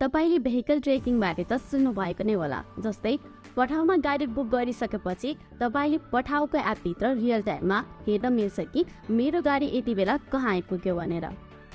तपाईले vehicle trekking बारे त सुन्नु भएको नै होला। जस्तै पठाउमा गाडी बुक गरिसकेपछि तपाईले पठाउको एपभित्र रियल टाइममा हेर्न मिल्छ कि मेरो गाडी यति बेला कहाँ आइपुग्यो भनेर।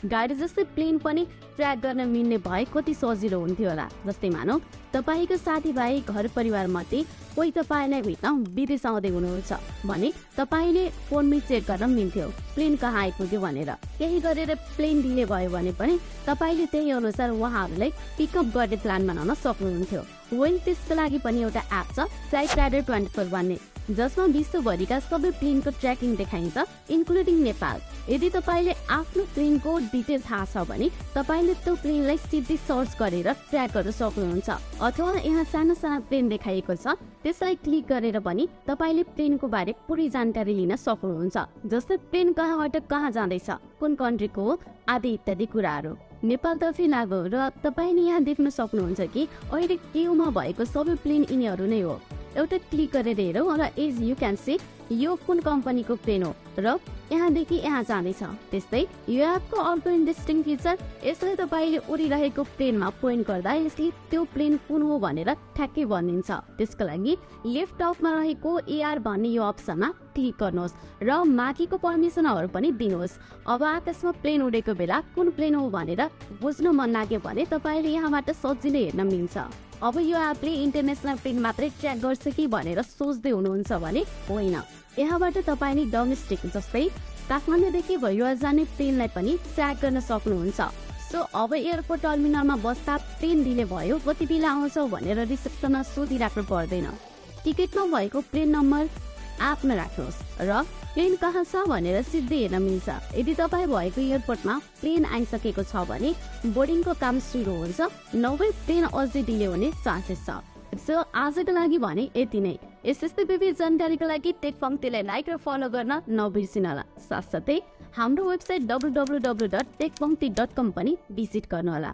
गाडी जस्तै प्लेन पनि ट्र्याक गर्न मिल्ने भए कति सजिलो हुन्थ्यो होला। जस्तै मानौ तपाईको साथीभाइ घर परिवार मध्ये कोही तपाईलाई भेट्न विदेश आउँदै हुनुहुन्छ भने तपाईले फोनमै चेक गर्न मिल्थ्यो प्लेन कहाँ आइपुग्यो भनेर। केही गरेर प्लेन डिले भयो भने पनि तपाईले त्यही अनुसार उहाँहरूलाई पिकअप गर्ने प्लान बनाउन सक्नुहुन्थ्यो। वेल त्यसको लागि पनि एउटा एप छ फ्लाइट राइडर 24 भन्ने, जसमा विश्वभरिका सबै प्लेनको ट्र्याकिङ देखाइन्छ इन्क्लुडिङ नेपाल। यदि तपाईले आफ्नो प्लेनको डिटेल थाहा छ भने तपाईले त्यो प्लेनलाई सिधै सर्च गरेर ट्र्याक गर्न सक्नुहुन्छ। अथवा यहाँ साना साना प्लेन देखाइएको छ, त्यसलाई क्लिक गरेर पनि तपाईले प्लेनको बारे पुरै जानकारी लिन सक्नुहुन्छ। जस्तै प्लेन कहाँबाट कहाँ जाँदैछ, कुन कन्ट्रीको हो आदि इत्यादि कुराहरू। नेपालतर्फै लागु र तपाईले यहाँ देख्न सक्नुहुन्छ कि अहिले क्यूमा भएको सबै प्लेन यिनीहरू नै हो। एउटा क्लिक गरेर हेरौँ र एज यु क्यान सी यो कुन कम्पनीको प्लेन हो र यहाँदेखि यहाँ जाँदैछ। त्यस्तै यो एपको अर्को इन्ट्रेस्टिङ फिचर, यसले तपाईले उडिरहेको प्लेनमा पोइन्ट गर्दा यसले त्यो प्लेन कुन हो भनेर ठ्याक्कै भनिदिन्छ। त्यसको लागि लेफ्ट टपमा रहेको एआर भन्ने यो अप्सनमा क्लिक गर्नुहोस् र माथिको पर्मिसनहरू पनि दिनुहोस्। अब आकाशमा प्लेन उडेको बेला कुन प्लेन हो भनेर बुझ्न मन लाग्यो भने तपाईले यहाँबाट सजिलै हेर्न मिल्छ। अब यो एपले इन्टरनेसनल प्लेन मात्रै ट्र्याक गर्छ कि भनेर सोच्दै हुनुहुन्छ भने होइन, यहाँबाट तपाईले डोमेस्टिक जस्तै काठमाडौँदेखि भैरवा जाने प्लेनलाई पनि ट्र्याक गर्न सक्नुहुन्छ। सो अब एयरपोर्ट टर्मिनलमा बस्दा प्लेन डिले भयो कति बेला आउँछ भनेर रिसेप्सनमा सोधिराख्नु पर्दैन। टिकटमा भएको प्लेन नम्बर एपमा राख्नुहोस् र प्लेन कहाँ छ भनेर सिधै हेर्न मिल्छ। यदि तपाईँ भएको एयरपोर्टमा प्लेन आइसकेको छ भने बोर्डिङको काम सुरु हुन्छ, नभए प्लेन अझै डिले हुने चान्सेस छ। सो आजको लागि भने यति नै। यस्तै विविध जानकारीको लागि टेकपङ्क्तिलाई लाइक र फलो गर्न नबिर्सिनुहोला। साथसाथै हाम्रो वेबसाइट www.techpankti.com पनि भिजिट गर्नुहोला।